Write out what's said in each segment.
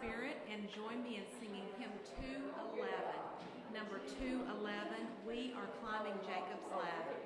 spirit and join me in singing hymn 211. Number 211, We Are Climbing Jacob's Ladder.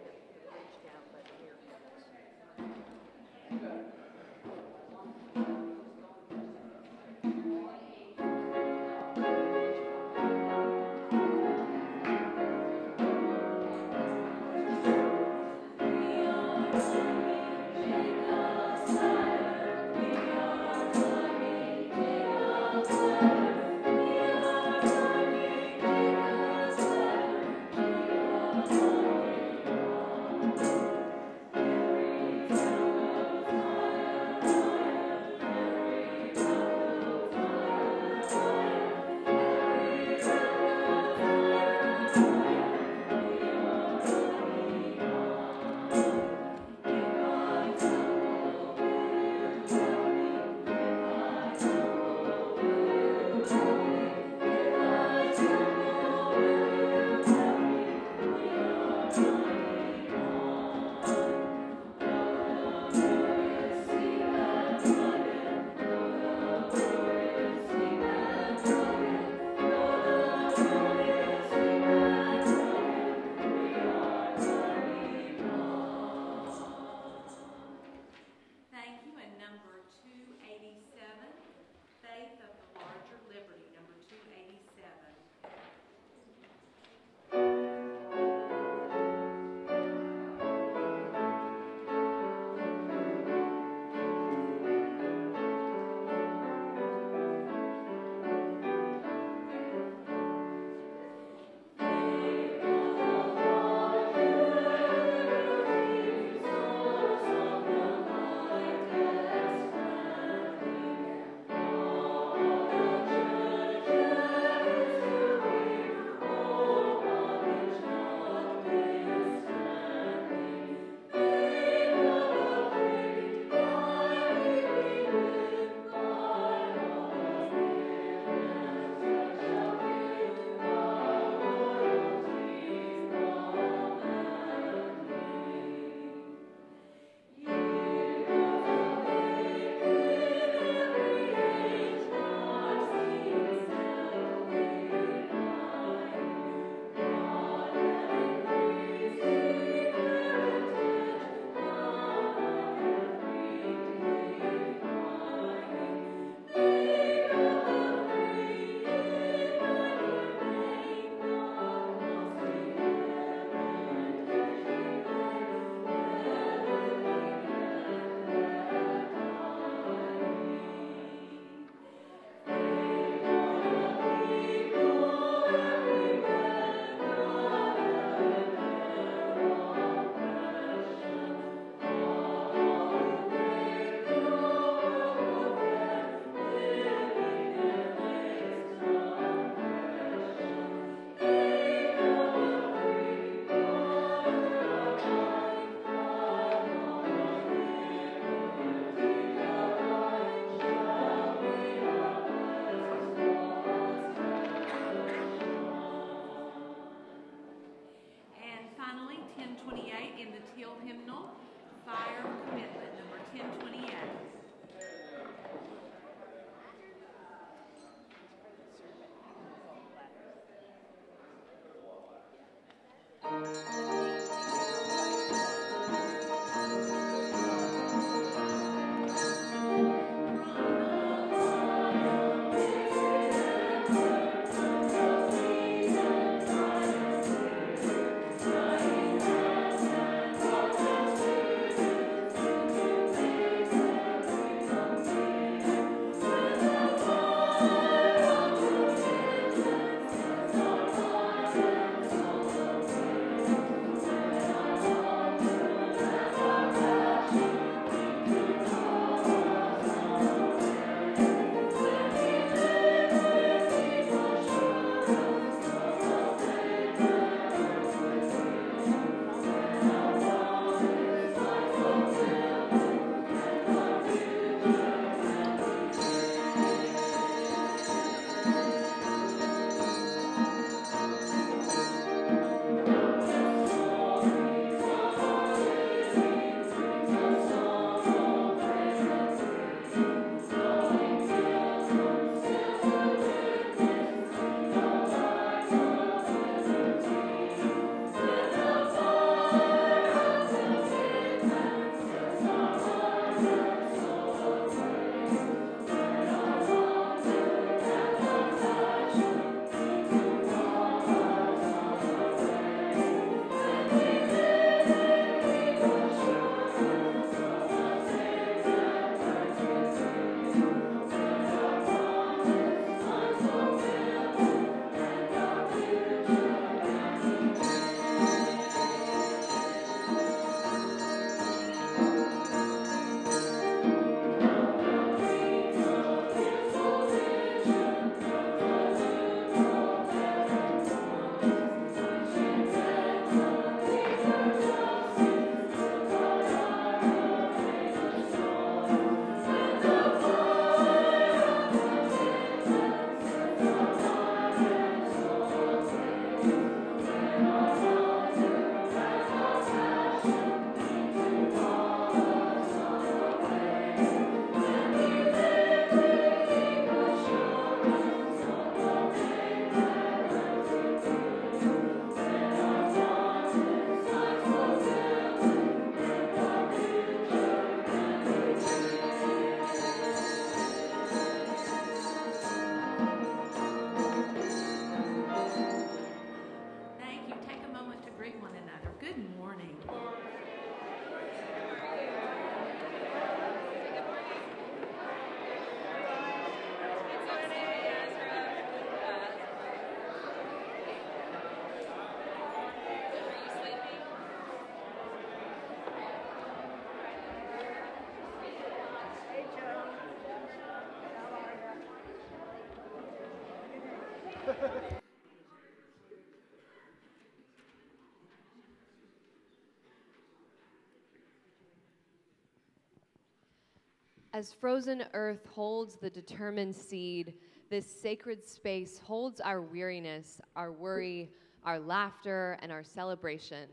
As frozen earth holds the determined seed, this sacred space holds our weariness, our worry, our laughter, and our celebration.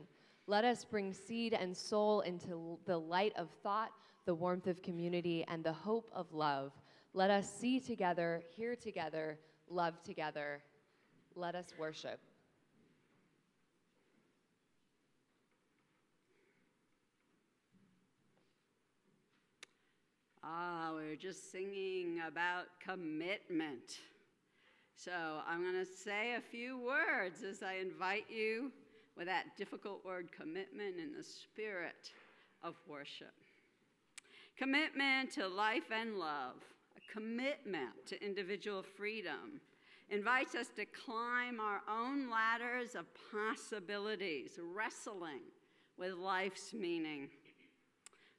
Let us bring seed and soul into the light of thought, the warmth of community, and the hope of love. Let us see together, hear together, love together. Let us worship. We were just singing about commitment. So I'm going to say a few words as I invite you with that difficult word commitment in the spirit of worship. Commitment to life and love, a commitment to individual freedom, invites us to climb our own ladders of possibilities, wrestling with life's meaning.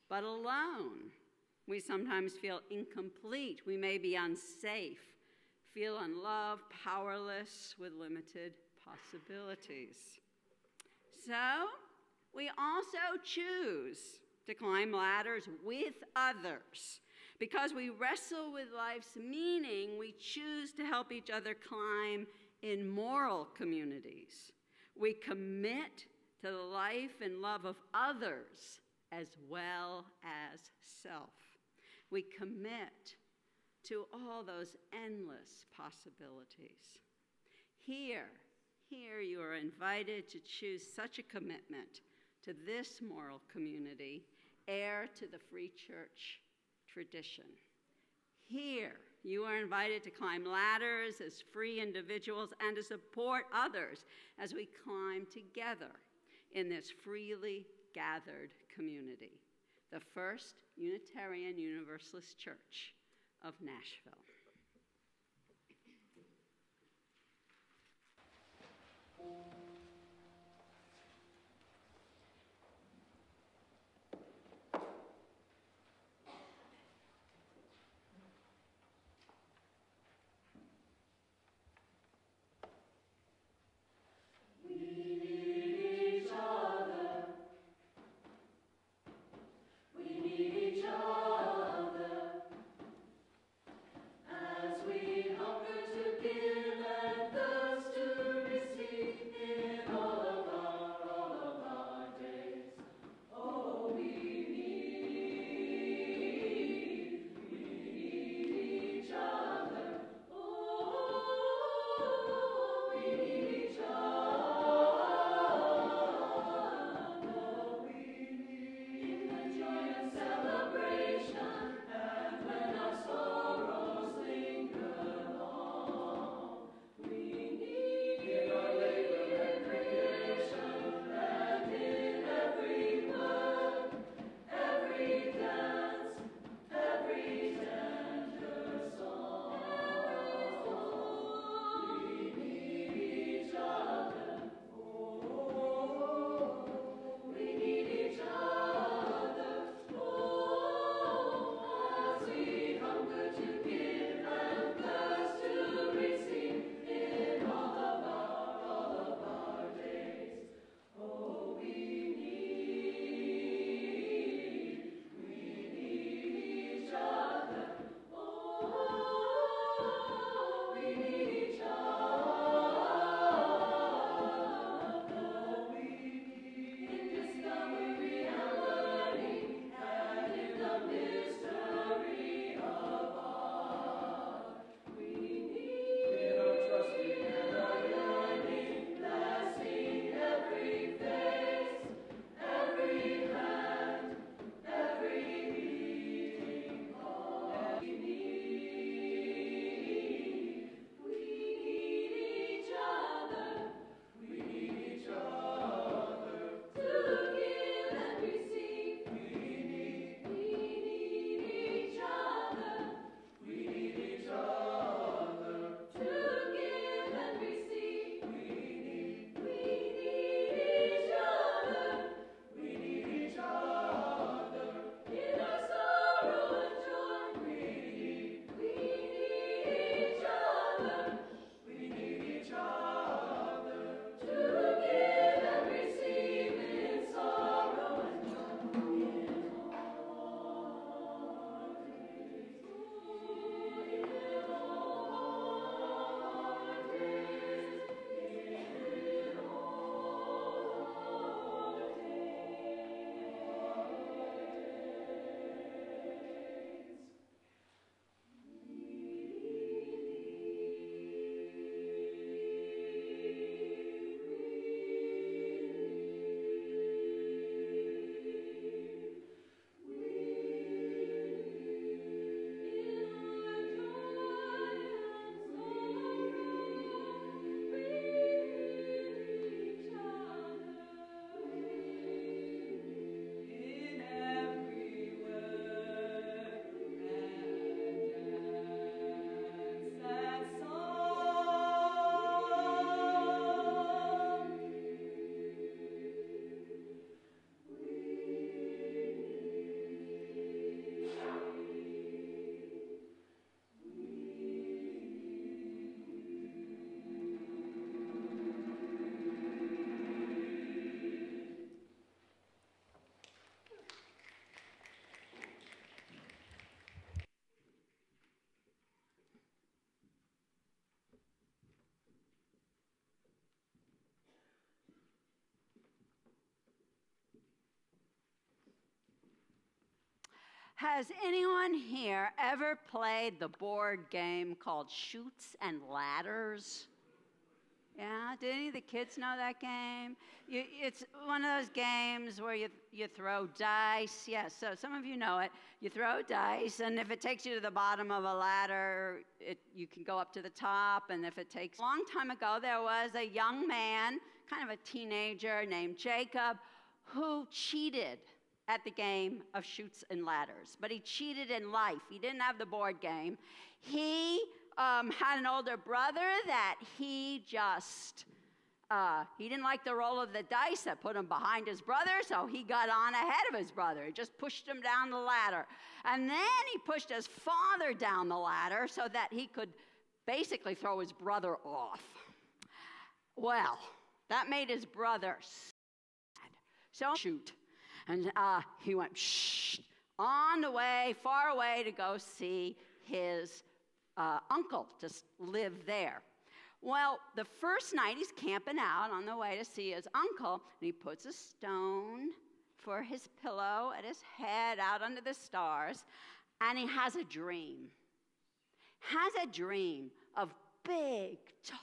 But alone, we sometimes feel incomplete. We may be unsafe, feel unloved, powerless, with limited possibilities. So we also choose to climb ladders with others. Because we wrestle with life's meaning, we choose to help each other climb in moral communities. We commit to the life and love of others as well as self. We commit to all those endless possibilities. Here you are invited to choose such a commitment to this moral community, heir to the free church tradition. Here you are invited to climb ladders as free individuals and to support others as we climb together in this freely gathered community, the First Unitarian Universalist Church of Nashville. And Has anyone here ever played the board game called Chutes and Ladders? Yeah, did any of the kids know that game? It's one of those games where you throw dice. Yes, so some of you know it. You throw dice, and if it takes you to the bottom of a ladder, you can go up to the top. And if it takes... A long time ago, there was a young man, kind of a teenager named Jacob, who cheated at the game of Chutes and Ladders. But he cheated in life. He didn't have the board game. He had an older brother that he didn't like the roll of the dice that put him behind his brother, so he got on ahead of his brother. He just pushed him down the ladder. And then he pushed his father down the ladder so that he could basically throw his brother off. Well, that made his brother sad. So shoot. And he went on the way, far away, to go see his uncle, to live there. Well, the first night he's camping out on the way to see his uncle, and he puts a stone for his pillow at his head out under the stars, and he has a dream. Has a dream of big,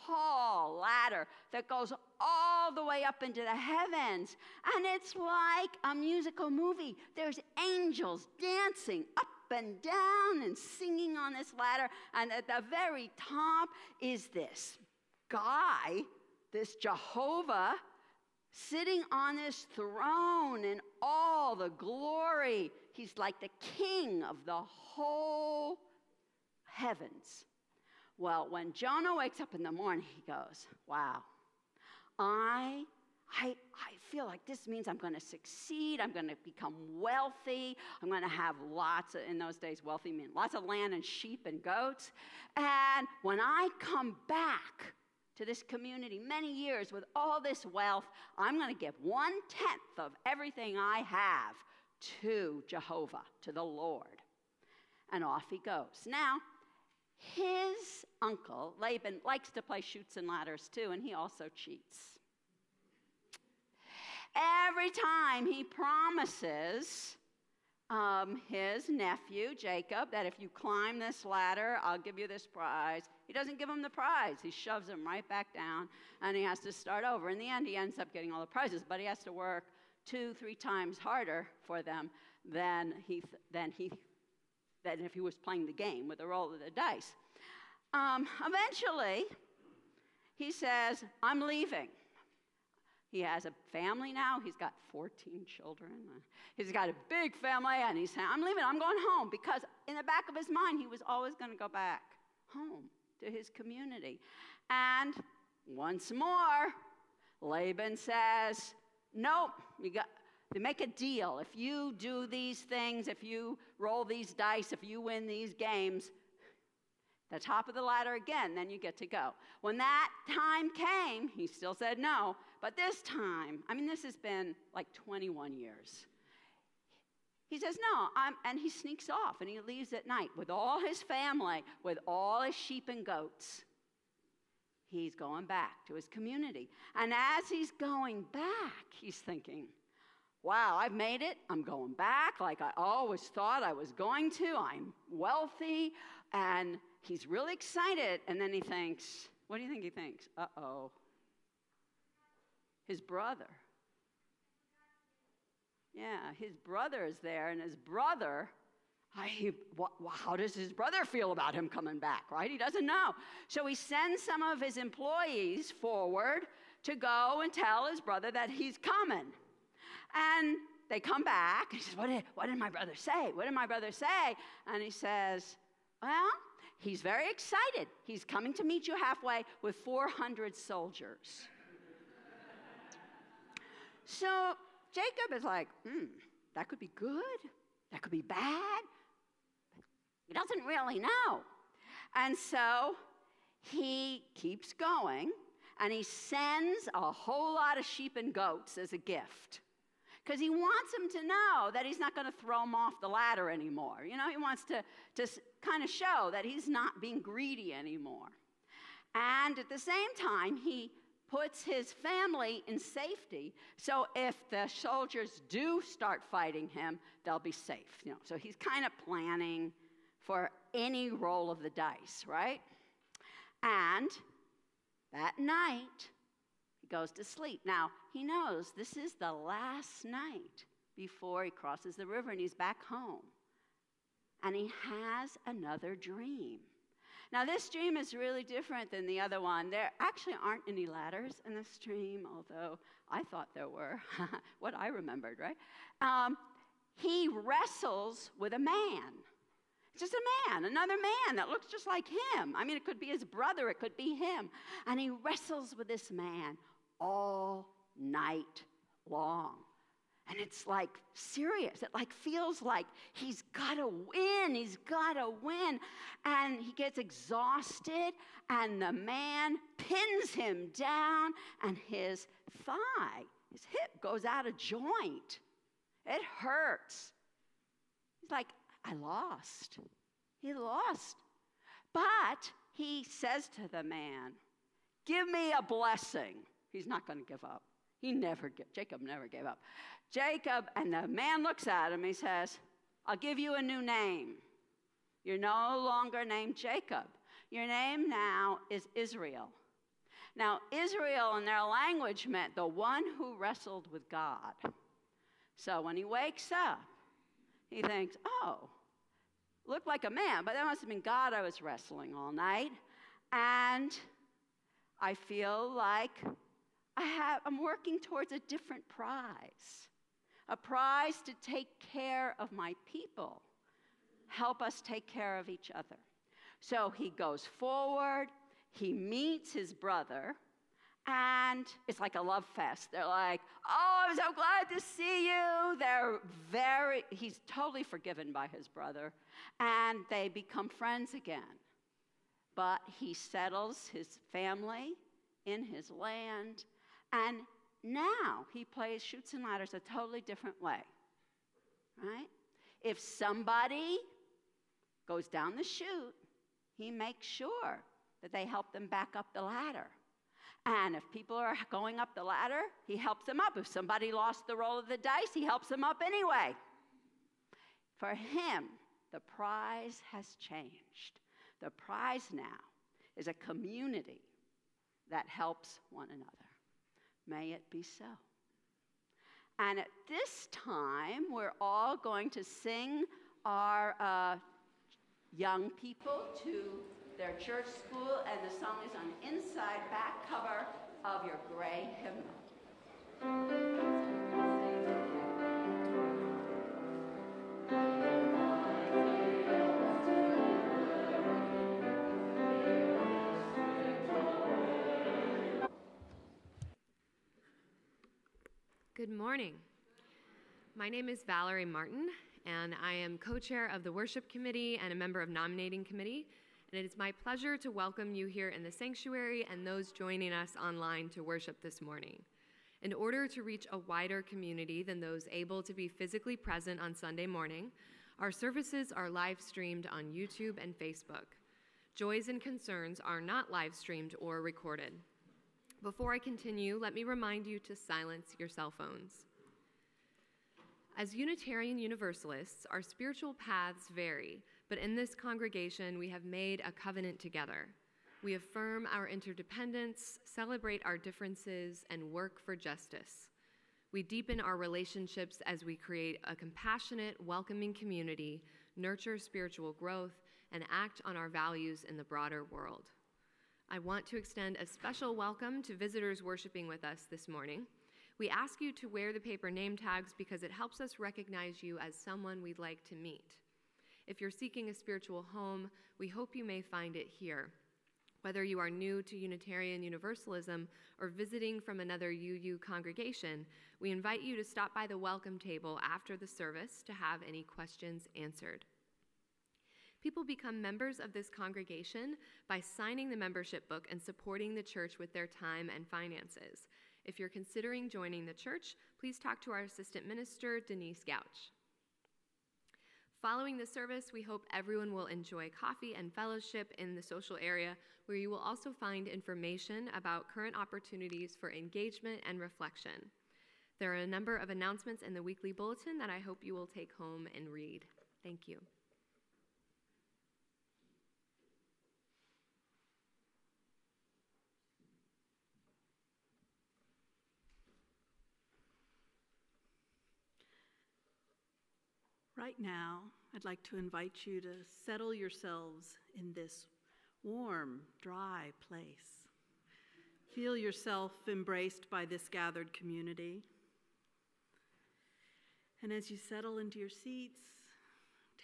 tall ladder that goes all the way up into the heavens. And it's like a musical movie. There's angels dancing up and down and singing on this ladder. And at the very top is this guy, this Jehovah, sitting on this throne in all the glory. He's like the king of the whole heavens. Well, when Jonah wakes up in the morning, he goes, wow, I feel like this means I'm going to succeed. I'm going to become wealthy. I'm going to have lots of, in those days, wealthy meant lots of land and sheep and goats. And when I come back to this community many years with all this wealth, I'm going to give 1/10 of everything I have to Jehovah, to the Lord. And off he goes. Now, his uncle, Laban, likes to play Chutes and Ladders too, and he also cheats. Every time he promises his nephew, Jacob, that if you climb this ladder, I'll give you this prize. He doesn't give him the prize. He shoves him right back down, and he has to start over. In the end, he ends up getting all the prizes, but he has to work 2-3 times harder for them than if he was playing the game with a roll of the dice. Eventually, he says, I'm leaving. He has a family now. He's got 14 children. He's got a big family, and he's saying, I'm leaving. I'm going home, because in the back of his mind, he was always going to go back home to his community. And once more, Laban says, nope, they make a deal. If you do these things, if you roll these dice, if you win these games, the top of the ladder again, then you get to go. When that time came, he still said no. But this time, this has been like 21 years. He says no, and he sneaks off, and he leaves at night with all his family, with all his sheep and goats. He's going back to his community. And as he's going back, he's thinking, wow, I've made it. I'm going back like I always thought I was going to. I'm wealthy. And he's really excited. And then he thinks, what do you think he thinks? Uh-oh. His brother. Yeah, his brother is there. And his brother, how does his brother feel about him coming back, right? He doesn't know. So he sends some of his employees forward to go and tell his brother that he's coming. And they come back, and he says, what did my brother say? What did my brother say? And he says, well, he's very excited. He's coming to meet you halfway with 400 soldiers. So Jacob is like, that could be good. That could be bad. He doesn't really know. And so he keeps going, and he sends a whole lot of sheep and goats as a gift. Because he wants him to know that he's not going to throw him off the ladder anymore. You know, he wants to kind of show that he's not being greedy anymore. And at the same time, he puts his family in safety, so if the soldiers do start fighting him, they'll be safe. So he's kind of planning for any roll of the dice, right? And that night, he goes to sleep. Now, he knows this is the last night before he crosses the river and he's back home. And he has another dream. Now, this dream is really different than the other one. There actually aren't any ladders in this dream, although I thought there were, what I remembered, right? He wrestles with a man. Just a man, another man that looks just like him. I mean, it could be his brother, it could be him. And he wrestles with this man all night long. And it's like serious. It like feels like he's got to win. He's got to win. And he gets exhausted, and the man pins him down, and his thigh, his hip goes out of joint. It hurts. He's like, I lost. He lost. But he says to the man, give me a blessing. He's not going to give up. Jacob never gave up. Jacob, and the man looks at him, he says, I'll give you a new name. You're no longer named Jacob. Your name now is Israel. Now, Israel in their language meant the one who wrestled with God. So when he wakes up, he thinks, oh, looked like a man, but that must have been God I was wrestling all night. And I feel like I'm working towards a different prize. A prize to take care of my people. Help us take care of each other. So he goes forward, he meets his brother, and it's like a love fest. They're like, oh, I'm so glad to see you. He's totally forgiven by his brother, and they become friends again. But he settles his family in his land, and now he plays chutes and ladders a totally different way, right? If somebody goes down the chute, he makes sure that they help them back up the ladder. And if people are going up the ladder, he helps them up. If somebody lost the roll of the dice, he helps them up anyway. For him, the prize has changed. The prize now is a community that helps one another. May it be so. And at this time, we're all going to sing our young people to their church school, and the song is on the inside back cover of your gray hymnal. Good morning. My name is Valerie Martin, and I am co-chair of the worship committee and a member of nominating committee. And it is my pleasure to welcome you here in the sanctuary and those joining us online to worship this morning. In order to reach a wider community than those able to be physically present on Sunday morning, our services are live streamed on YouTube and Facebook. Joys and concerns are not live streamed or recorded. Before I continue, let me remind you to silence your cell phones. As Unitarian Universalists, our spiritual paths vary, but in this congregation, we have made a covenant together. We affirm our interdependence, celebrate our differences, and work for justice. We deepen our relationships as we create a compassionate, welcoming community, nurture spiritual growth, and act on our values in the broader world. I want to extend a special welcome to visitors worshiping with us this morning. We ask you to wear the paper name tags because it helps us recognize you as someone we'd like to meet. If you're seeking a spiritual home, we hope you may find it here. Whether you are new to Unitarian Universalism or visiting from another UU congregation, we invite you to stop by the welcome table after the service to have any questions answered. People become members of this congregation by signing the membership book and supporting the church with their time and finances. If you're considering joining the church, please talk to our assistant minister, Denise Gouch. Following the service, we hope everyone will enjoy coffee and fellowship in the social area, where you will also find information about current opportunities for engagement and reflection. There are a number of announcements in the weekly bulletin that I hope you will take home and read. Thank you. Right now, I'd like to invite you to settle yourselves in this warm, dry place. Feel yourself embraced by this gathered community. And as you settle into your seats,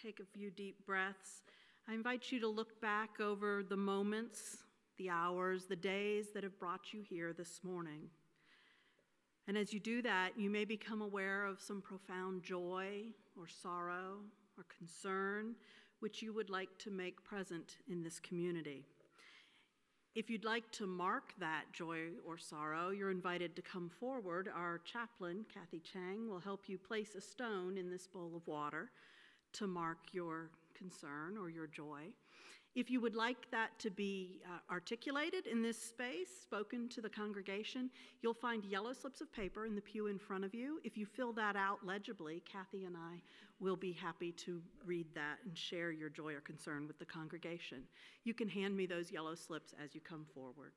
take a few deep breaths. I invite you to look back over the moments, the hours, the days that have brought you here this morning. And as you do that, you may become aware of some profound joy or sorrow or concern which you would like to make present in this community. If you'd like to mark that joy or sorrow, you're invited to come forward. Our chaplain, Kathy Chang, will help you place a stone in this bowl of water to mark your concern or your joy. If you would like that to be articulated in this space, spoken to the congregation, you'll find yellow slips of paper in the pew in front of you. If you fill that out legibly, Kathy and I will be happy to read that and share your joy or concern with the congregation. You can hand me those yellow slips as you come forward.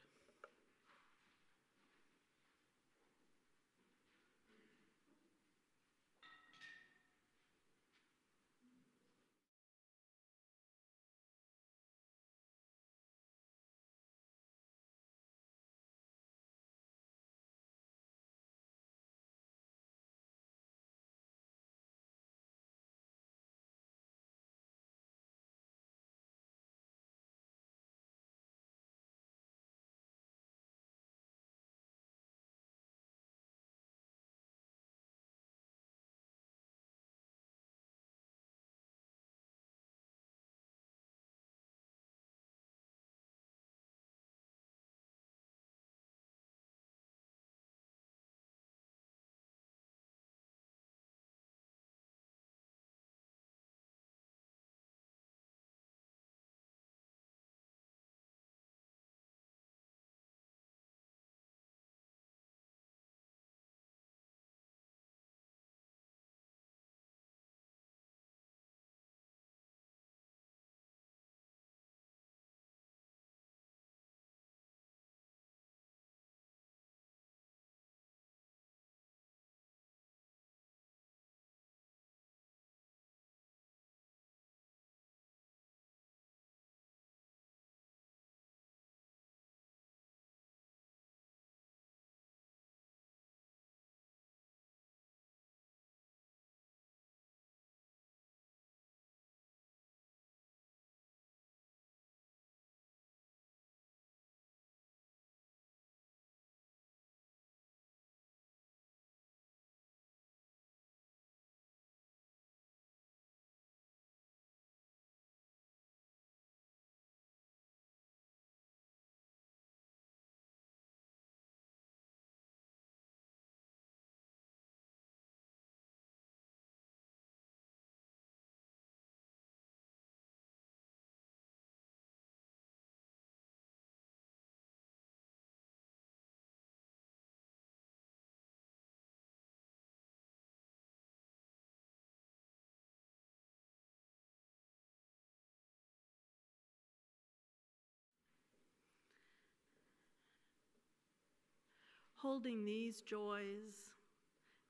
Holding these joys,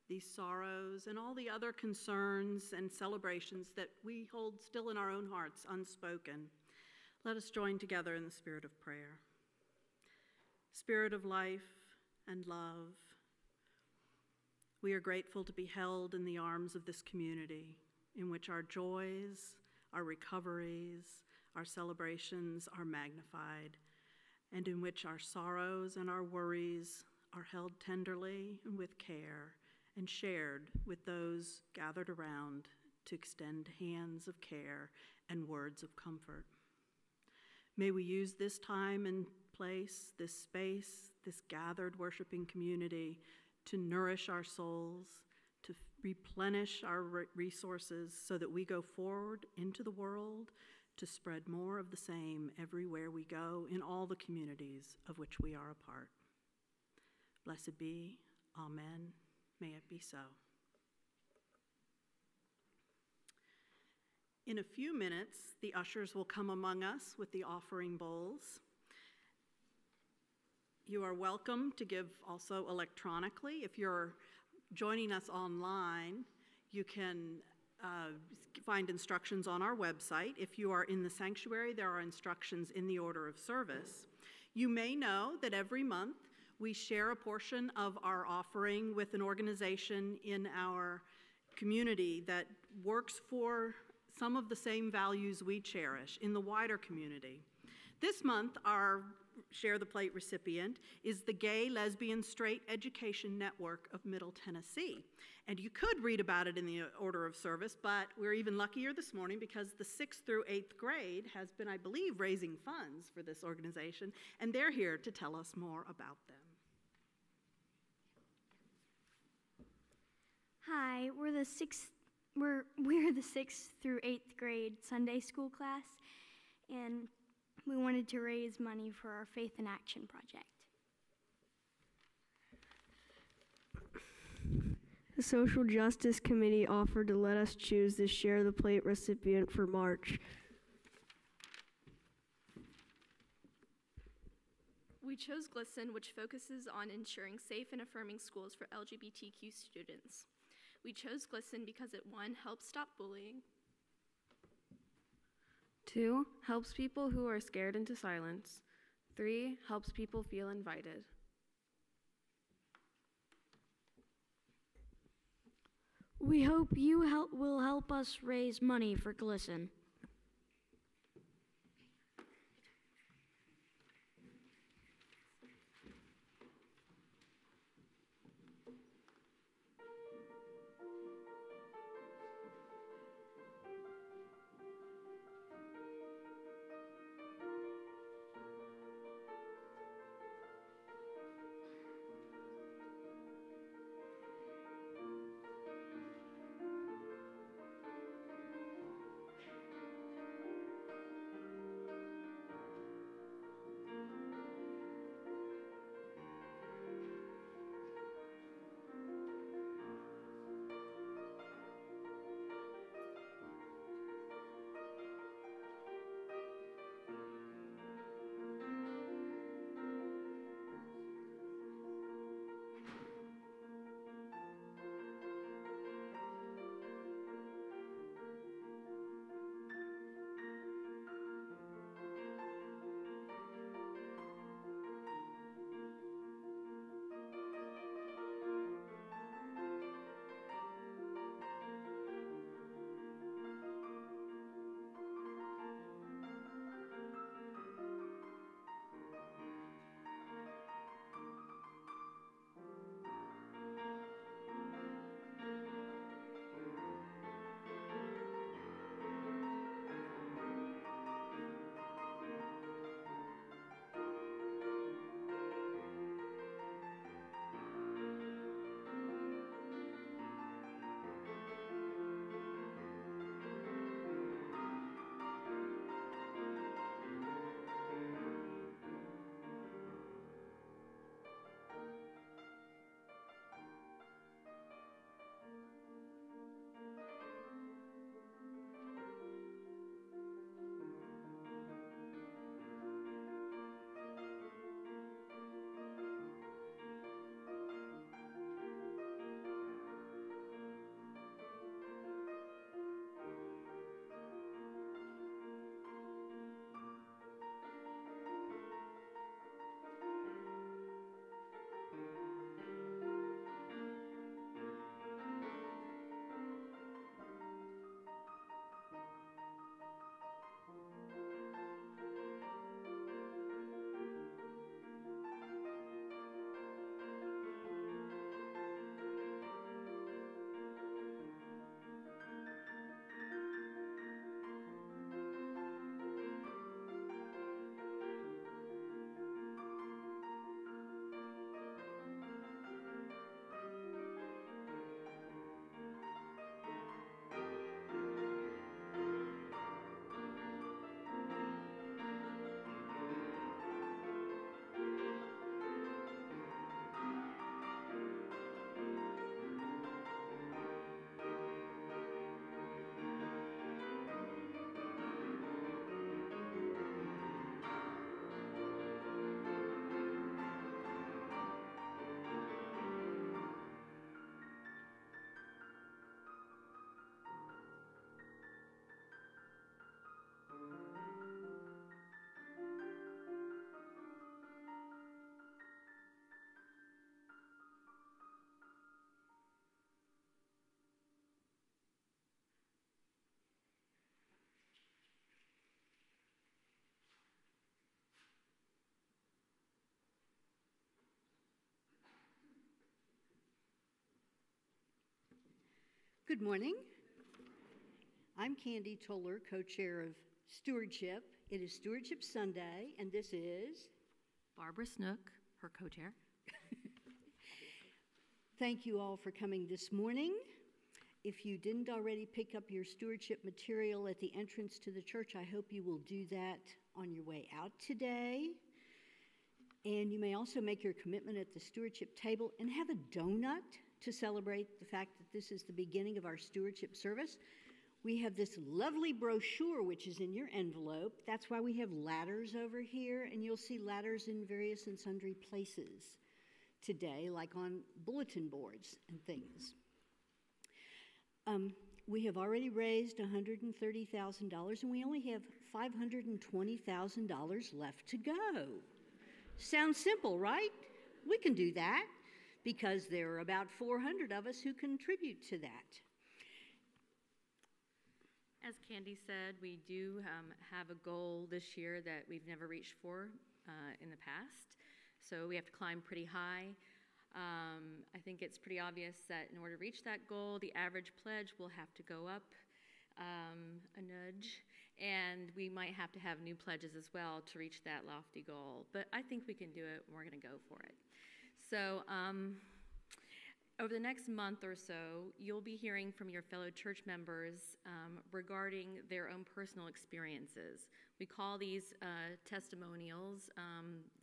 these sorrows, and all the other concerns and celebrations that we hold still in our own hearts unspoken, let us join together in the spirit of prayer. Spirit of life and love, we are grateful to be held in the arms of this community in which our joys, our recoveries, our celebrations are magnified, and in which our sorrows and our worries are held tenderly and with care and shared with those gathered around to extend hands of care and words of comfort. May we use this time and place, this space, this gathered worshiping community to nourish our souls, to replenish our resources so that we go forward into the world to spread more of the same everywhere we go in all the communities of which we are a part. Blessed be, amen, may it be so. In a few minutes, the ushers will come among us with the offering bowls. You are welcome to give also electronically. If you're joining us online, you can find instructions on our website. If you are in the sanctuary, there are instructions in the order of service. You may know that every month we share a portion of our offering with an organization in our community that works for some of the same values we cherish in the wider community. This month, our Share the Plate recipient is the Gay, Lesbian, Straight Education Network of Middle Tennessee. And you could read about it in the order of service, but we're even luckier this morning because the 6th through 8th grade has been, I believe, raising funds for this organization, and they're here to tell us more about them. Hi, we're the 6th through 8th grade Sunday school class, and we wanted to raise money for our Faith in Action project. The Social Justice Committee offered to let us choose the Share the Plate recipient for March. We chose GLISTEN, which focuses on ensuring safe and affirming schools for LGBTQ students. We chose GLISTEN because it, 1, helps stop bullying. 2, helps people who are scared into silence. 3, helps people feel invited. We hope you will help us raise money for GLISTEN. Good morning. I'm Candy Toller, co-chair of Stewardship. It is Stewardship Sunday, and this is Barbara Snook, her co-chair. Thank you all for coming this morning. If you didn't already pick up your stewardship material at the entrance to the church, I hope you will do that on your way out today. And you may also make your commitment at the stewardship table and have a donut to celebrate the fact that this is the beginning of our stewardship service. We have this lovely brochure, which is in your envelope. That's why we have ladders over here, and you'll see ladders in various and sundry places today, like on bulletin boards and things. We have already raised $130,000, and we only have $520,000 left to go. Sounds simple, right? We can do that because there are about 400 of us who contribute to that. As Candy said, we do have a goal this year that we've never reached for in the past, so we have to climb pretty high. I think it's pretty obvious that in order to reach that goal, the average pledge will have to go up a nudge, and we might have to have new pledges as well to reach that lofty goal. But I think we can do it, and we're going to go for it. So over the next month or so, you'll be hearing from your fellow church members regarding their own personal experiences. We call these testimonials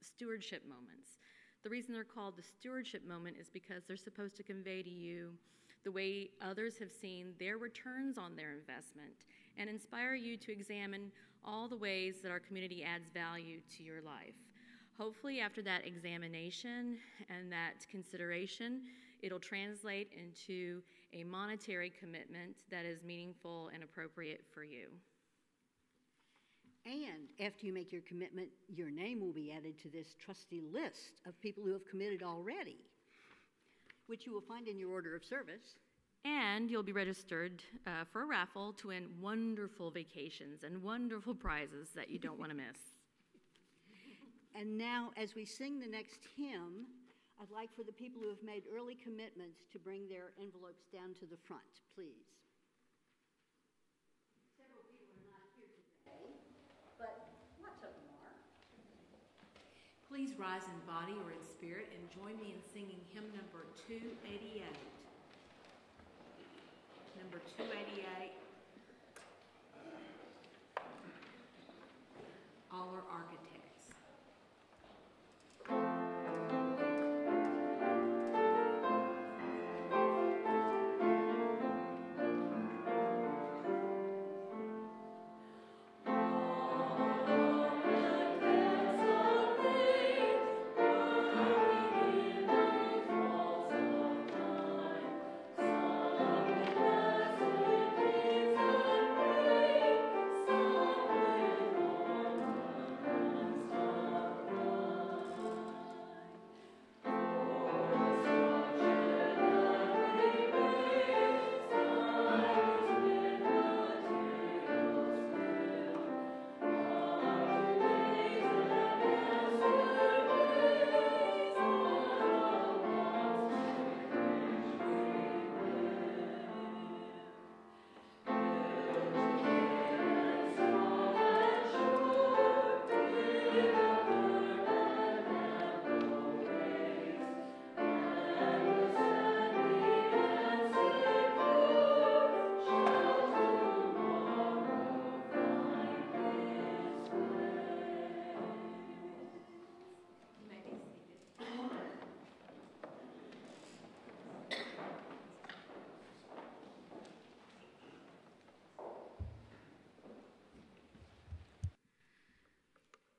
stewardship moments. The reason they're called the stewardship moment is because they're supposed to convey to you the way others have seen their returns on their investment and inspire you to examine all the ways that our community adds value to your life. Hopefully, after that examination and that consideration, it'll translate into a monetary commitment that is meaningful and appropriate for you. And after you make your commitment, your name will be added to this trusty list of people who have committed already, which you will find in your order of service. And you'll be registered for a raffle to win wonderful vacations and wonderful prizes that you don't want to miss. And now, as we sing the next hymn, I'd like for the people who have made early commitments to bring their envelopes down to the front, please. Several people are not here today, but lots of them are. Please rise in body or in spirit and join me in singing hymn number 288. Number 288. All are architects.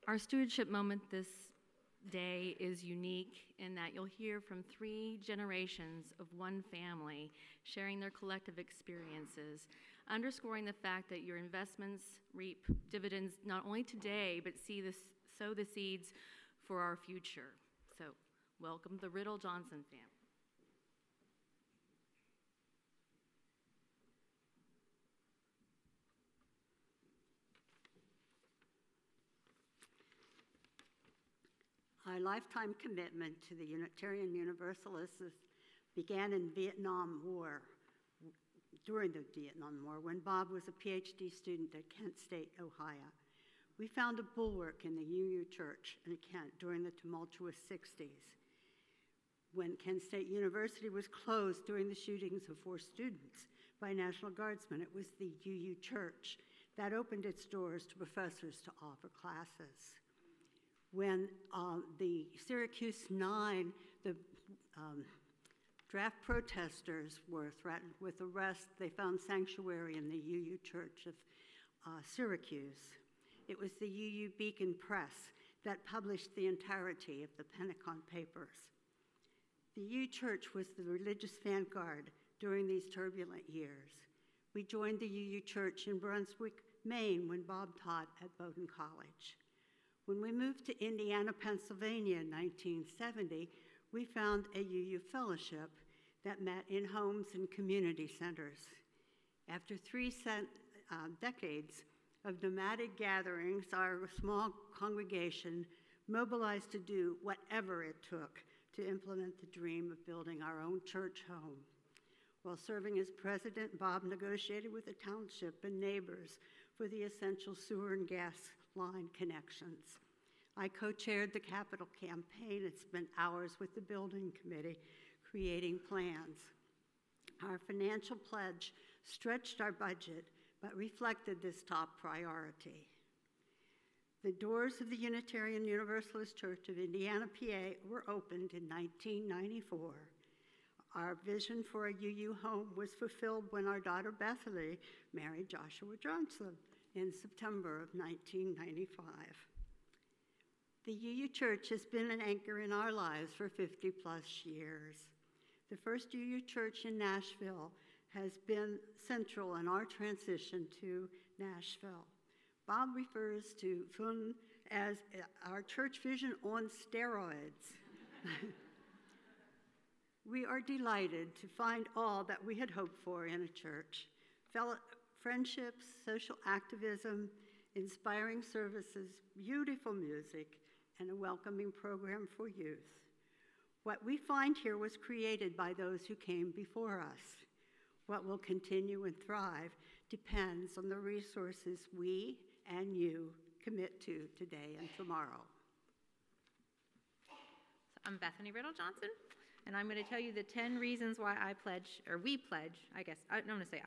Our stewardship moment this day is unique in that you'll hear from 3 generations of one family sharing their collective experiences, underscoring the fact that your investments reap dividends not only today, but sow the seeds for our future. So, welcome the Riddle Johnson family. Our lifetime commitment to the Unitarian Universalists began in the Vietnam War. during the Vietnam War, when Bob was a PhD student at Kent State, Ohio. We found a bulwark in the UU Church in Kent during the tumultuous 60s. When Kent State University was closed during the shootings of 4 students by National Guardsmen, it was the UU Church that opened its doors to professors to offer classes. When the Syracuse 9, the draft protesters were threatened with arrest, they found sanctuary in the UU Church of Syracuse. It was the UU Beacon Press that published the entirety of the Pentagon Papers. The UU Church was the religious vanguard during these turbulent years. We joined the UU Church in Brunswick, Maine, when Bob taught at Bowdoin College. When we moved to Indiana, Pennsylvania in 1970, we found a UU fellowship that met in homes and community centers. After 3 decades of nomadic gatherings, our small congregation mobilized to do whatever it took to implement the dream of building our own church home. While serving as president, Bob negotiated with the township and neighbors for the essential sewer and gas line connections. I co-chaired the capital campaign and spent hours with the building committee creating plans. Our financial pledge stretched our budget, but reflected this top priority. The doors of the Unitarian Universalist Church of Indiana, PA were opened in 1994. Our vision for a UU home was fulfilled when our daughter Bethany married Joshua Johnson in September of 1995. The UU Church has been an anchor in our lives for 50+ years. The first UU Church in Nashville has been central in our transition to Nashville. Bob refers to Fun as our church vision on steroids. We are delighted to find all that we had hoped for in a church: friendships, social activism, inspiring services, beautiful music, and a welcoming program for youth. What we find here was created by those who came before us. What will continue and thrive depends on the resources we and you commit to today and tomorrow. I'm Bethany Riddle Johnson, and I'm going to tell you the 10 reasons why we pledge, I'm going to say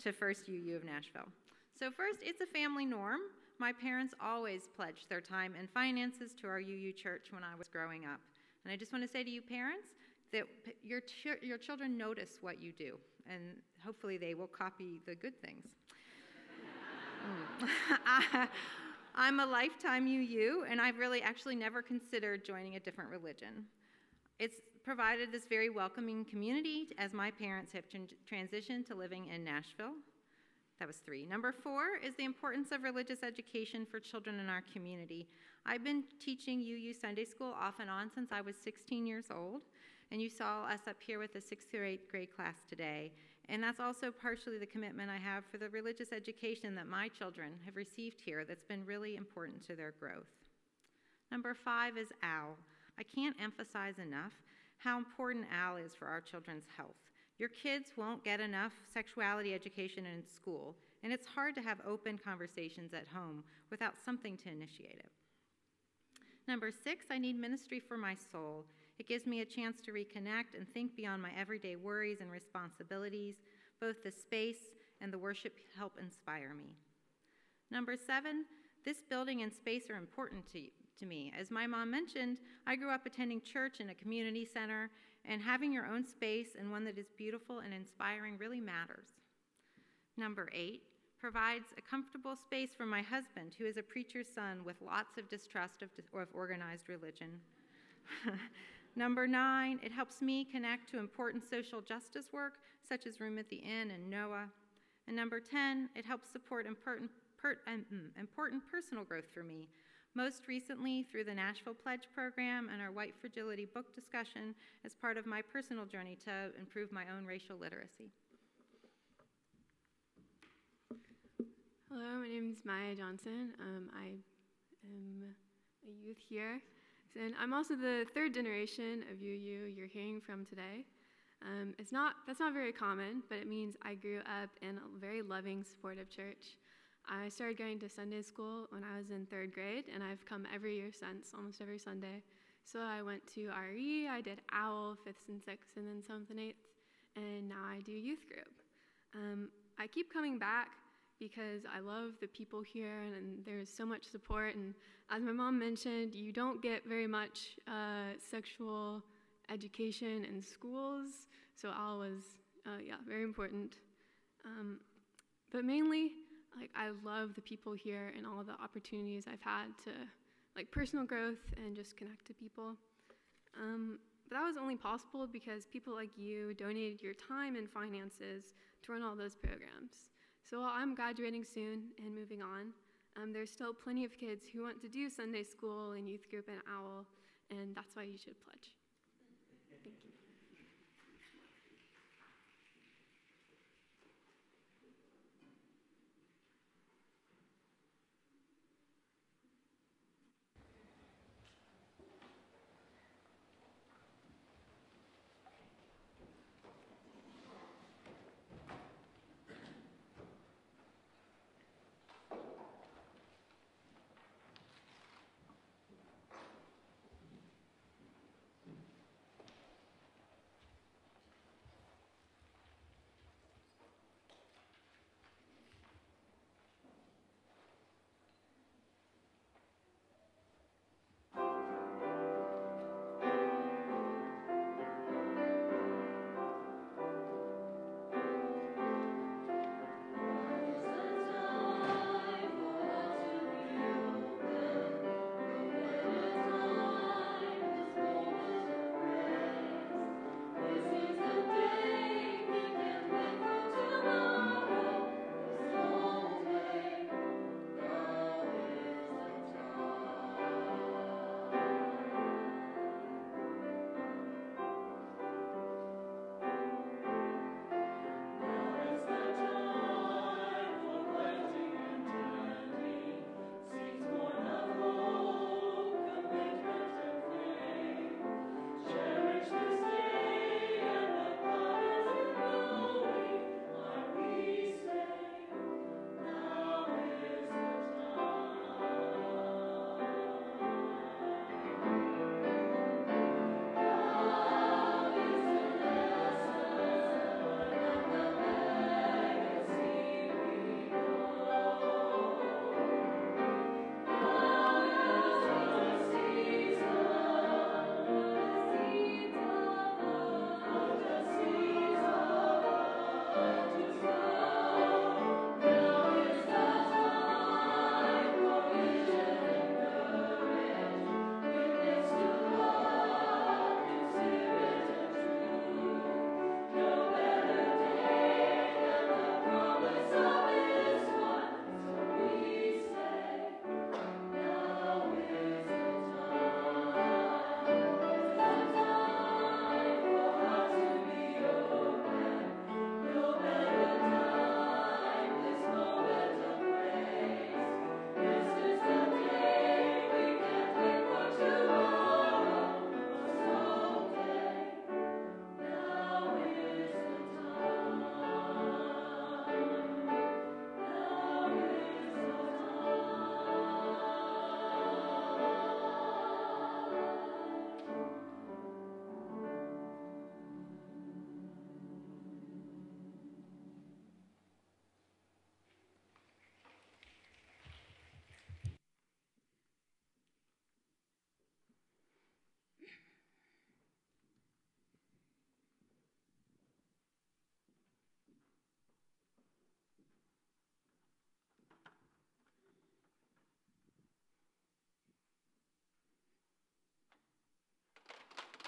to First UU of Nashville. So first, it's a family norm. My parents always pledged their time and finances to our UU church when I was growing up. And I just want to say to you parents that your children notice what you do, and hopefully they will copy the good things. I'm a lifetime UU, and I've really actually never considered joining a different religion. It's provided this very welcoming community as my parents have transitioned to living in Nashville. That was 3. Number 4 is the importance of religious education for children in our community. I've been teaching UU Sunday school off and on since I was 16 years old, and you saw us up here with the 6th through 8th grade class today. And that's also partially the commitment I have for the religious education that my children have received here that's been really important to their growth. Number 5 is OWL. I can't emphasize enough how important OWL is for our children's health. Your kids won't get enough sexuality education in school, and it's hard to have open conversations at home without something to initiate it. Number 6, I need ministry for my soul. It gives me a chance to reconnect and think beyond my everyday worries and responsibilities. Both the space and the worship help inspire me. Number 7, this building and space are important to me. As my mom mentioned, I grew up attending church in a community center, and having your own space and one that is beautiful and inspiring really matters. Number 8, provides a comfortable space for my husband, who is a preacher's son with lots of distrust of organized religion. Number 9, it helps me connect to important social justice work, such as Room at the Inn and NOAA. And number 10, it helps support important personal growth for me, most recently through the Nashville Pledge Program and our White Fragility book discussion as part of my personal journey to improve my own racial literacy. Hello, my name is Maya Johnson. I am a youth here, and I'm also the 3rd generation of UU you're hearing from today. That's not very common, but it means I grew up in a very loving, supportive church. I started going to Sunday school when I was in 3rd grade, and I've come every year since, almost every Sunday. So I went to RE, I did OWL, 5th and 6th, and then 7th and 8th, and now I do youth group. I keep coming back because I love the people here, and there's so much support. And as my mom mentioned, you don't get very much sexual education in schools, so OWL was, very important. But mainly, I love the people here and all the opportunities I've had to, personal growth and just connect to people. But that was only possible because people like you donated your time and finances to run all those programs. So while I'm graduating soon and moving on, there's still plenty of kids who want to do Sunday school and youth group and OWL, and that's why you should pledge. Thank you.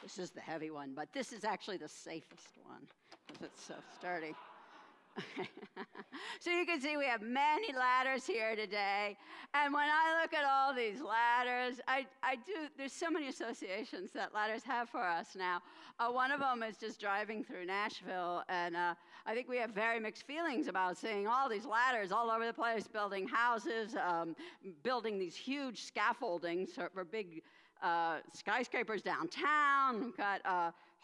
This is the heavy one, but this is actually the safest one because it's so sturdy. So you can see we have many ladders here today. And when I look at all these ladders, there's so many associations that ladders have for us now. One of them is just driving through Nashville, and I think we have very mixed feelings about seeing all these ladders all over the place, building houses, building these huge scaffoldings for big skyscrapers downtown. We've got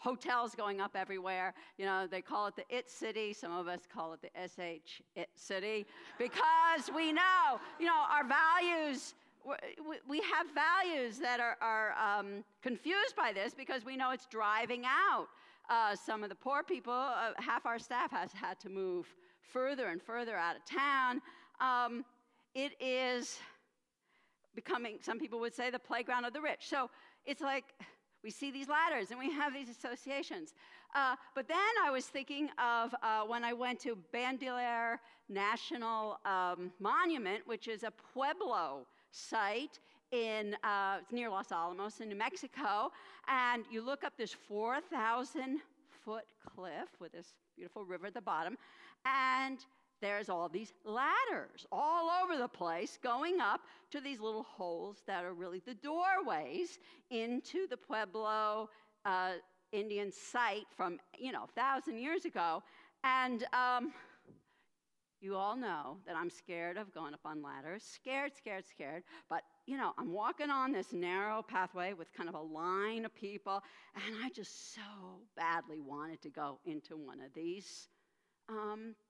hotels going up everywhere. You know, they call it the It City. Some of us call it the SH It City because we know, you know, our values, we have values that are confused by this because we know it's driving out some of the poor people. Half our staff has had to move further and further out of town. It is becoming, some people would say, the playground of the rich. So it's like we see these ladders and we have these associations. But then I was thinking of when I went to Bandelier National Monument, which is a Pueblo site in it's near Los Alamos in New Mexico. And you look up this 4,000-foot cliff with this beautiful river at the bottom. And there's all these ladders all over the place going up to these little holes that are really the doorways into the Pueblo Indian site from, 1,000 years ago. And you all know that I'm scared of going up on ladders. Scared. But, I'm walking on this narrow pathway with kind of a line of people, and I just so badly wanted to go into one of these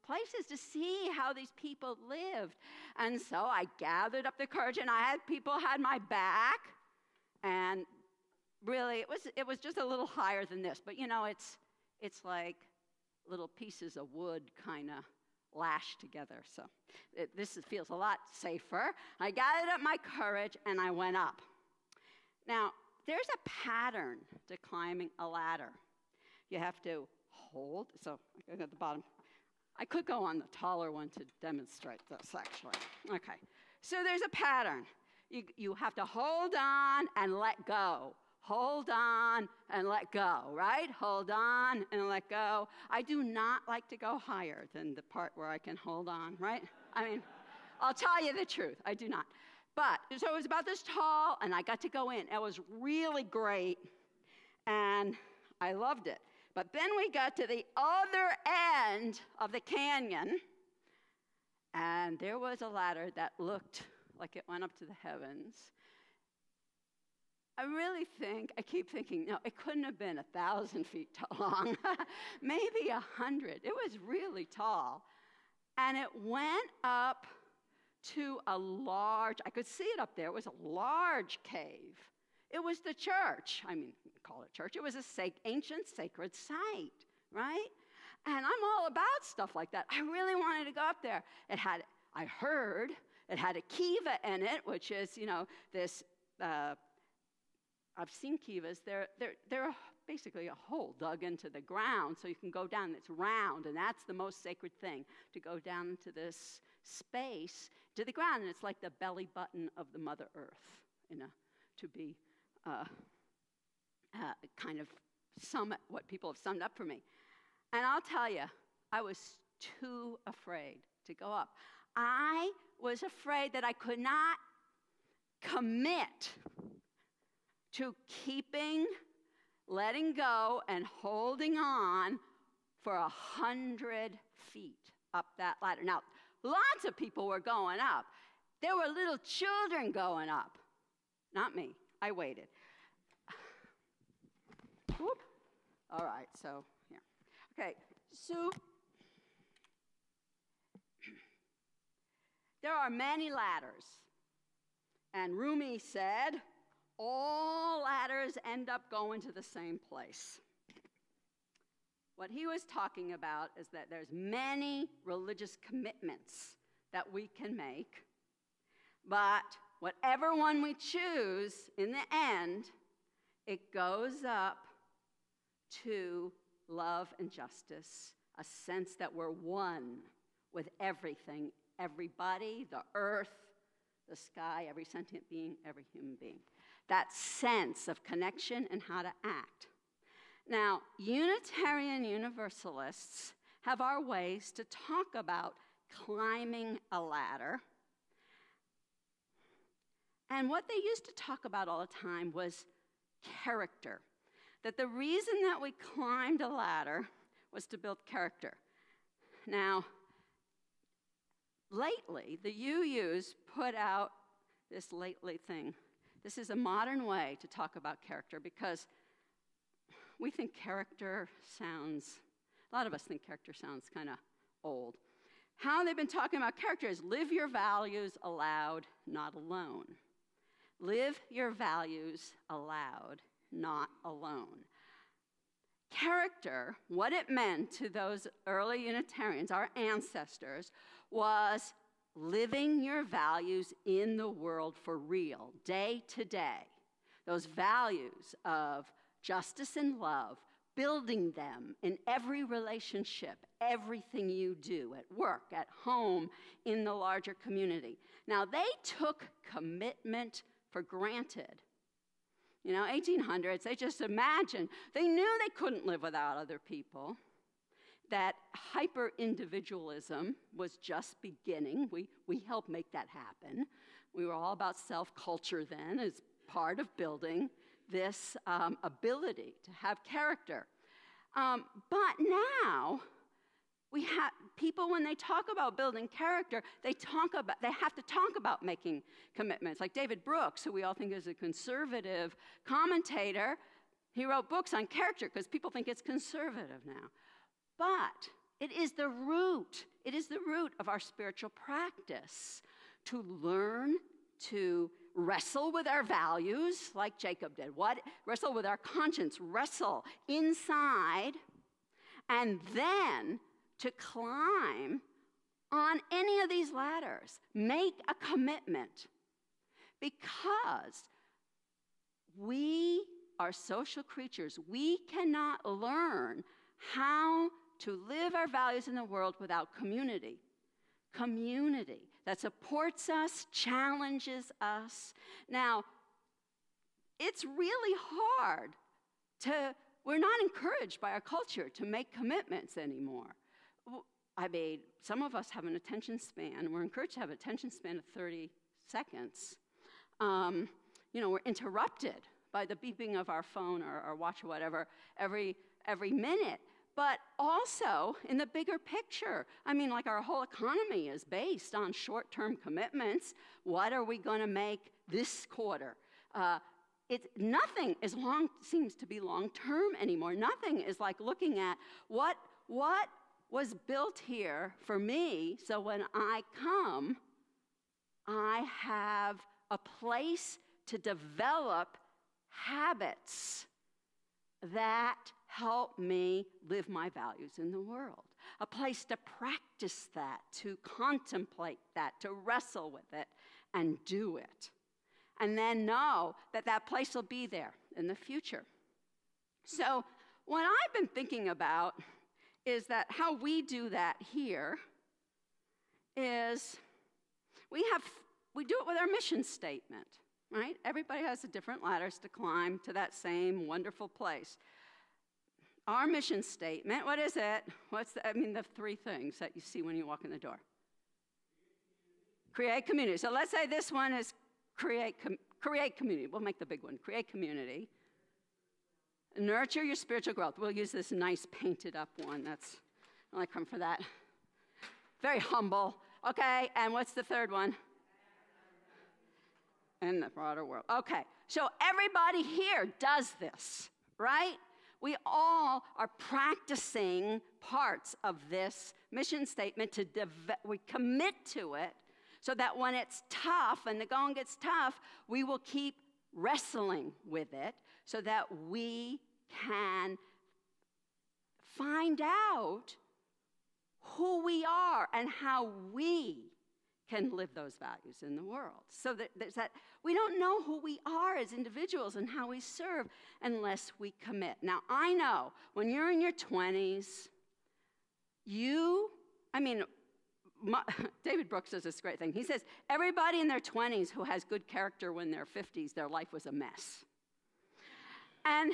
places to see how these people lived. And so I gathered up the courage, and people had my back, and really it was just a little higher than this, but it's like little pieces of wood kind of lashed together. So this feels a lot safer. I gathered up my courage and I went up. Now, there's a pattern to climbing a ladder. You have to hold, so at the bottom. I could go on the taller one to demonstrate this, actually. Okay, so there's a pattern. You have to hold on and let go. Hold on and let go, right? Hold on and let go. I do not like to go higher than the part where I can hold on, right? I mean, I'll tell you the truth, I do not. But, so it was about this tall, and I got to go in. It was really great, and I loved it. But then we got to the other end of the canyon, and there was a ladder that looked like it went up to the heavens. I keep thinking, no, it couldn't have been 1,000 feet long, maybe 100. It was really tall. And it went up to I could see it up there, it was a large cave. It was the church. I mean, call it church. It was an ancient sacred site, right? And I'm all about stuff like that. I really wanted to go up there. I heard it had a kiva in it, which is, this, I've seen kivas. They're basically a hole dug into the ground so you can go down. It's round, and that's the most sacred thing, to go down into this space to the ground. And it's like the belly button of the Mother Earth, to be kind of what people have summed up for me. And I'll tell you, I was too afraid to go up. I was afraid that I could not commit to letting go and holding on for 100 feet up that ladder. Now, lots of people were going up. There were little children going up. Not me. I waited. Whoop. All right, so here. Okay, so there are many ladders. And Rumi said, all ladders end up going to the same place. What he was talking about is that there's many religious commitments that we can make, but whatever one we choose, in the end, it goes up to love and justice, a sense that we're one with everything, everybody, the earth, the sky, every sentient being, every human being. That sense of connection and how to act. Now, Unitarian Universalists have our ways to talk about climbing a ladder. And what they used to talk about all the time was character. That the reason that we climbed a ladder was to build character. Now, lately, the UUs put out this lately thing. This is a modern way to talk about character because we think character sounds, a lot of us think character sounds kind of old. How they've been talking about character is live your values aloud, not alone. Live your values aloud, not alone. Character, what it meant to those early Unitarians, our ancestors, was living your values in the world for real, day to day. Those values of justice and love, building them in every relationship, everything you do at work, at home, in the larger community. Now, they took commitment for granted. 1800s, they just imagined. They knew they couldn't live without other people, that hyper-individualism was just beginning. We helped make that happen. We were all about self-culture then as part of building this ability to have character. But now, we have people, when they talk about building character, they have to talk about making commitments. Like David Brooks, who we all think is a conservative commentator, he wrote books on character because people think it's conservative now. But it is the root of our spiritual practice to learn to wrestle with our values, like Jacob did. Wrestle with our conscience, wrestle inside, and then to climb on any of these ladders. Make a commitment, because we are social creatures. We cannot learn how to live our values in the world without community. Community that supports us, challenges us. Now, it's really hard we're not encouraged by our culture to make commitments anymore. I mean, some of us have an attention span. We're encouraged to have an attention span of 30 seconds. We're interrupted by the beeping of our phone or our watch or whatever every minute. But also, in the bigger picture, like our whole economy is based on short-term commitments. What are we going to make this quarter? Nothing seems to be long-term anymore. Nothing is like looking at what was built here for me, so when I come, I have a place to develop habits that help me live my values in the world. A place to practice that, to contemplate that, to wrestle with it and do it. And then know that place will be there in the future. So what I've been thinking about is that how we do that here is we do it with our mission statement, right? Everybody has different ladders to climb to that same wonderful place. Our mission statement, what is it? The three things that you see when you walk in the door. Create community. So let's say this one is create community. We'll make the big one. Create community. Nurture your spiritual growth. We'll use this nice painted up one. I like come for that. Very humble. Okay, and what's the third one? In the broader world. Okay, so everybody here does this, right? We all are practicing parts of this mission statement we commit to it so that when it's tough and the going gets tough, we will keep wrestling with it so that we can find out who we are and how we can live those values in the world. So that we don't know who we are as individuals and how we serve unless we commit. Now, I know when you're in your 20s, David Brooks does this great thing. He says, everybody in their 20s who has good character when they're 50s, their life was a mess. And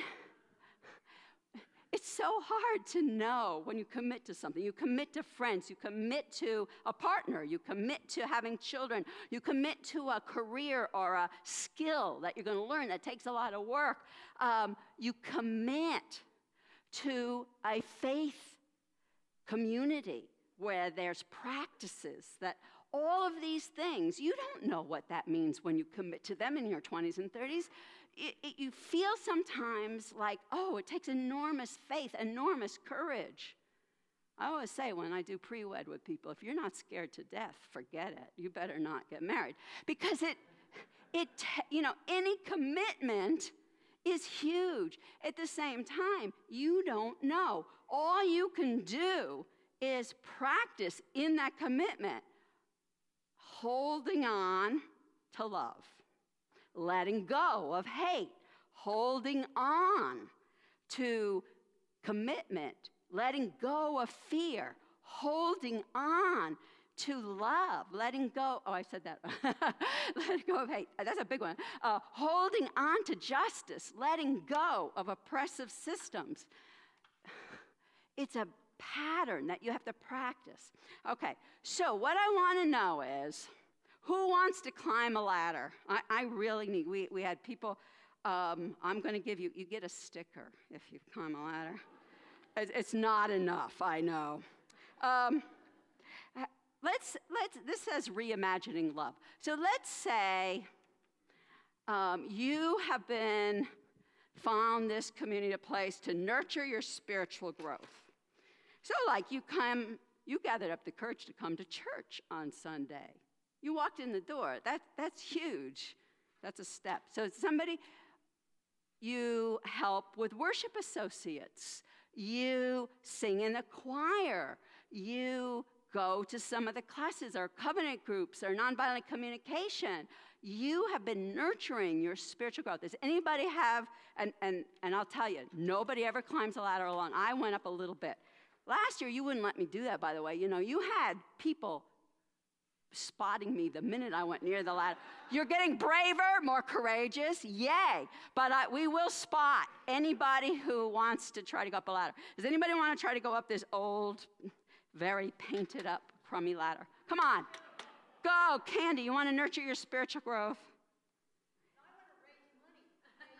it's so hard to know when you commit to something. You commit to friends. You commit to a partner. You commit to having children. You commit to a career or a skill that you're going to learn that takes a lot of work. You commit to a faith community where there's practices that all of these things, you don't know what that means when you commit to them in your 20s and 30s. you feel sometimes like, oh, it takes enormous faith, enormous courage. I always say when I do pre-wed with people, if you're not scared to death, forget it. You better not get married. Because any commitment is huge. At the same time, you don't know. All you can do is practice in that commitment, holding on to love, letting go of hate, holding on to commitment, letting go of fear, holding on to love, letting go. Oh, I said that. Letting go of hate. That's a big one. Holding on to justice, letting go of oppressive systems. It's a pattern that you have to practice. Okay, so what I want to know is, who wants to climb a ladder? I really need, we had people, I'm going to give you get a sticker if you climb a ladder. It's not enough, I know. This says reimagining love. So let's say you have found this community a place to nurture your spiritual growth. So like you gathered up the courage to come to church on Sunday. You walked in the door. That's huge. That's a step. So you help with worship associates. You sing in a choir. You go to some of the classes or covenant groups or nonviolent communication. You have been nurturing your spiritual growth. Does anybody have, and I'll tell you, nobody ever climbs a ladder alone. I went up a little bit. Last year, you wouldn't let me do that, by the way. You had people spotting me the minute I went near the ladder. You're getting braver, more courageous, yay. But we will spot anybody who wants to try to go up a ladder. Does anybody want to try to go up this old, very painted up, crummy ladder? Come on. Go, Candy, you want to nurture your spiritual growth? I want to raise money, pay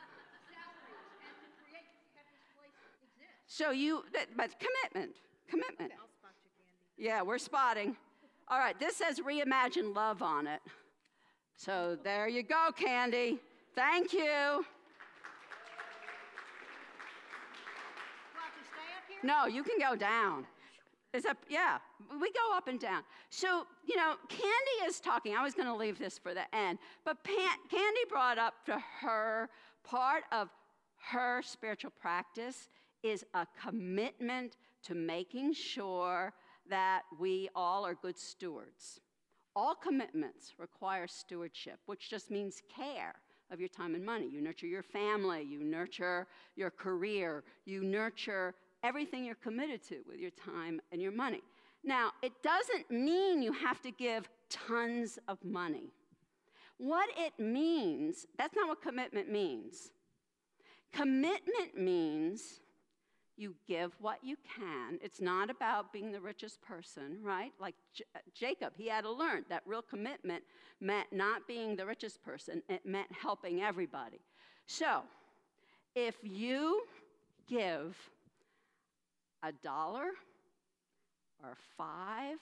salaries, and to create this place exist. So but commitment. I'll spot you, Candy. Yeah, we're spotting. All right, this says reimagine love on it. So there you go, Candy. Thank you. Do I have to stay up here? No, you can go down. Yeah, we go up and down. So, Candy is talking. I was going to leave this for the end. But Candy brought up to her, part of her spiritual practice is a commitment to making sure that we all are good stewards. All commitments require stewardship, which just means care of your time and money. You nurture your family, you nurture your career, you nurture everything you're committed to with your time and your money. Now, it doesn't mean you have to give tons of money. What it means, that's not what commitment means. Commitment means you give what you can. It's not about being the richest person, right? Like Jacob, he had to learn that real commitment meant not being the richest person. It meant helping everybody. So, if you give $1 or $5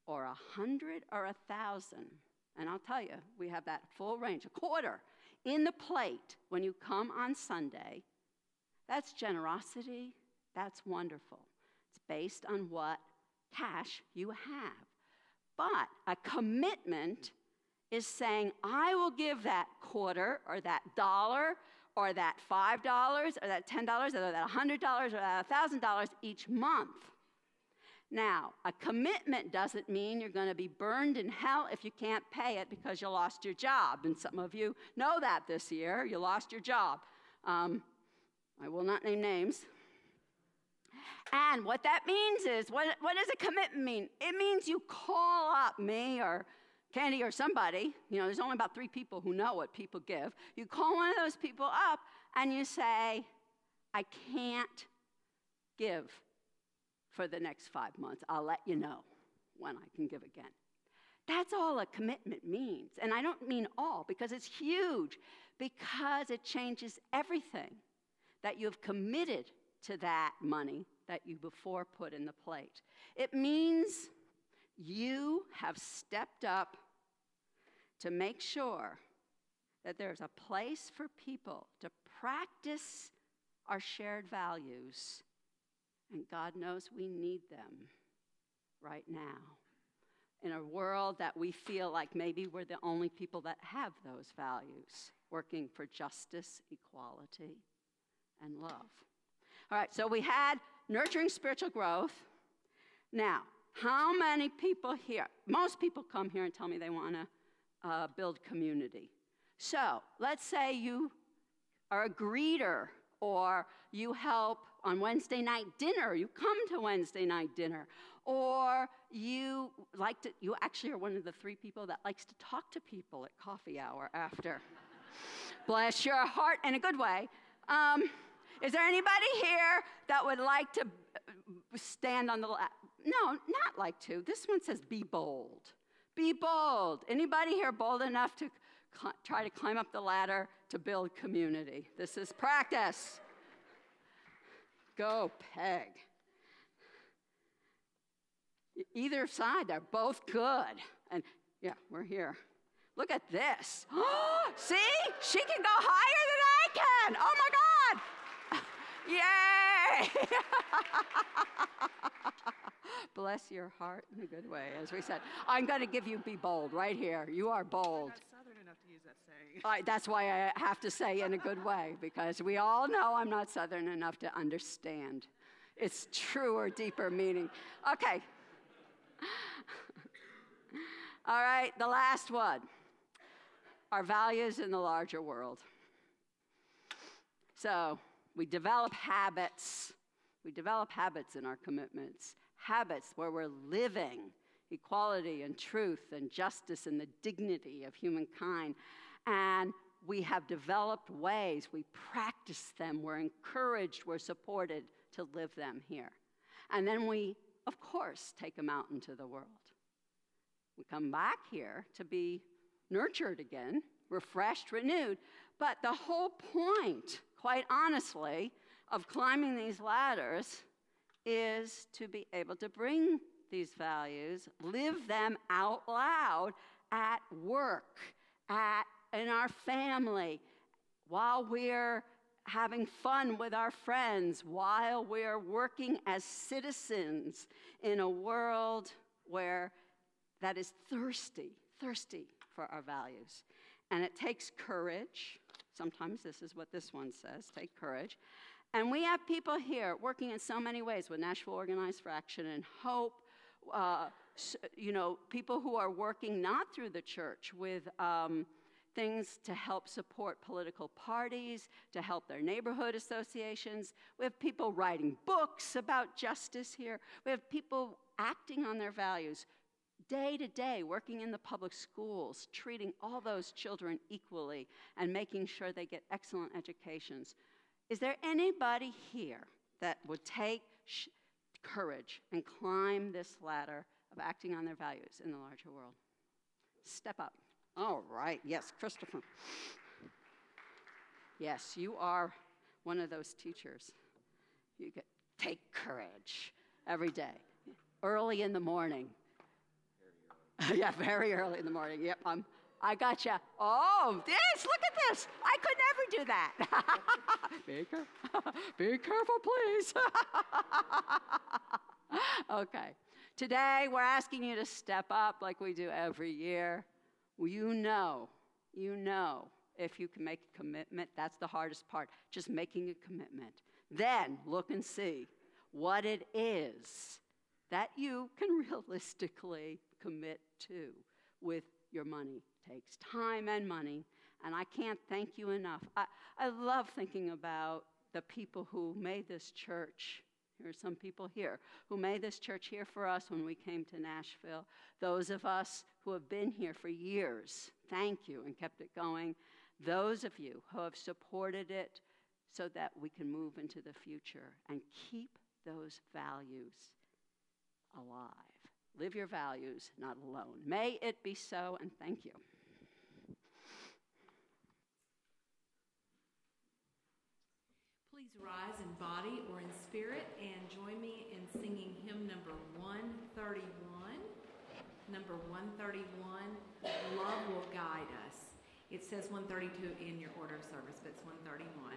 or $100 or $1,000, and I'll tell you, we have that full range, $25 in the plate when you come on Sunday. That's generosity. That's wonderful. It's based on what cash you have. But a commitment is saying, I will give that quarter or that dollar or that $5 or that $10 or that $100 or that $1,000 each month. Now, a commitment doesn't mean you're going to be burned in hell if you can't pay it because you lost your job. And some of you know that this year. You lost your job. I will not name names. And what that means is, what does a commitment mean? It means you call up me or Candy or somebody. There's only about 3 people who know what people give. You call one of those people up and you say, I can't give for the next 5 months. I'll let you know when I can give again. That's all a commitment means. And I don't mean all, because it's huge, because it changes everything that you have committed to that money that you before put in the plate. It means you have stepped up to make sure that there's a place for people to practice our shared values, and God knows we need them right now. In a world that we feel like maybe we're the only people that have those values, working for justice, equality, and love. All right, so we had nurturing spiritual growth. Now, how many people here, most people come here and tell me they want to build community. So let's say you are a greeter, or you help on Wednesday night dinner, you come to Wednesday night dinner, or you actually are one of the 3 people that likes to talk to people at coffee hour after. Bless your heart in a good way. Is there anybody here that would like to stand on the No, not like to. This one says be bold. Be bold. Anybody here bold enough to try to climb up the ladder to build community? This is practice. Go, Peg. Either side, they're both good. And yeah, we're here. Look at this. See? She can go higher than I can. Oh my God. Yay! Bless your heart in a good way, as we said. I'm going to give you be bold right here. You are bold. I'm not Southern enough to use that saying. That's why I have to say in a good way, because we all know I'm not Southern enough to understand its truer, deeper meaning. Okay. All right, the last one. Our values in the larger world. So we develop habits. We develop habits in our commitments. Habits where we're living equality and truth and justice and the dignity of humankind. And we have developed ways, we practice them, we're encouraged, we're supported to live them here. And then we, of course, take them out into the world. We come back here to be nurtured again, refreshed, renewed. But the whole point, quite honestly, of climbing these ladders is to be able to bring these values, live them out loud at work, in our family, while we're having fun with our friends, while we're working as citizens in a world where that is thirsty for our values. And it takes courage. Sometimes this is what this one says, take courage. And we have people here working in so many ways with Nashville Organized for Action and Hope, people who are working not through the church with things to help support political parties, to help their neighborhood associations. We have people writing books about justice here. We have people acting on their values day to day, working in the public schools, treating all those children equally and making sure they get excellent educations. Is there anybody here that would take courage and climb this ladder of acting on their values in the larger world? Step up. All right. Yes, Christopher. Yes, you are one of those teachers. You get take courage every day, early in the morning. Yeah, very early in the morning. Yep, I got you. Oh, this, look at this. I could never do that. Be careful, please. Okay. Today, we're asking you to step up like we do every year. You know, if you can make a commitment, that's the hardest part, just making a commitment. Then look and see what it is that you can realistically commit to with your money. It takes time and money, and I can't thank you enough. I love thinking about the people who made this church. There are some people here who made this church here for us when we came to Nashville. Those of us who have been here for years, thank you, and kept it going. Those of you who have supported it so that we can move into the future and keep those values alive. Live your values, not alone. May it be so, and thank you. Please rise in body or in spirit and join me in singing hymn number 131. Number 131, Love Will Guide Us. It says 132 in your order of service, but it's 131.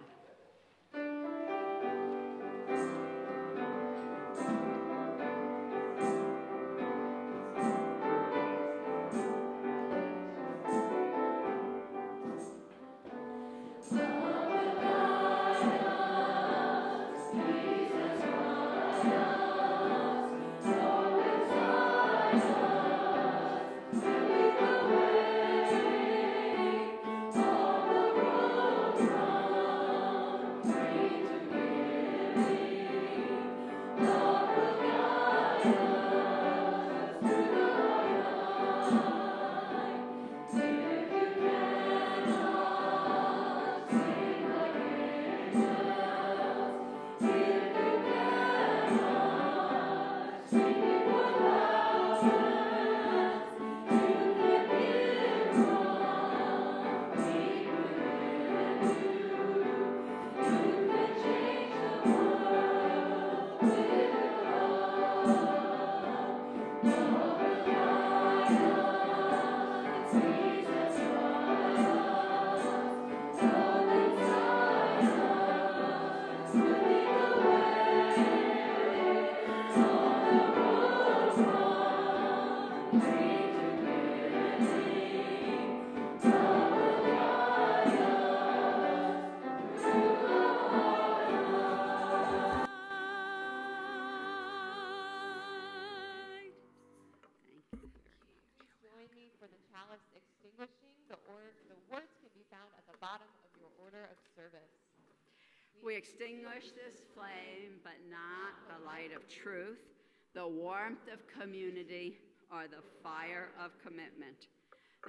We extinguish this flame, but not the light of truth, the warmth of community, or the fire of commitment.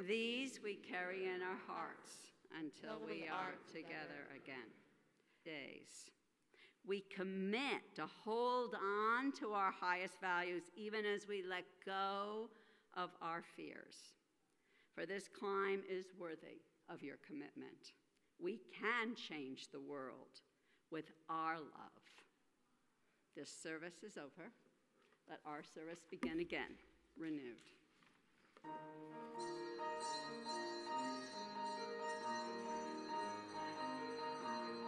These we carry in our hearts until we are together again. Days. We commit to hold on to our highest values even as we let go of our fears. For this climb is worthy of your commitment. We can change the world with our love. This service is over. Let our service begin again, renewed.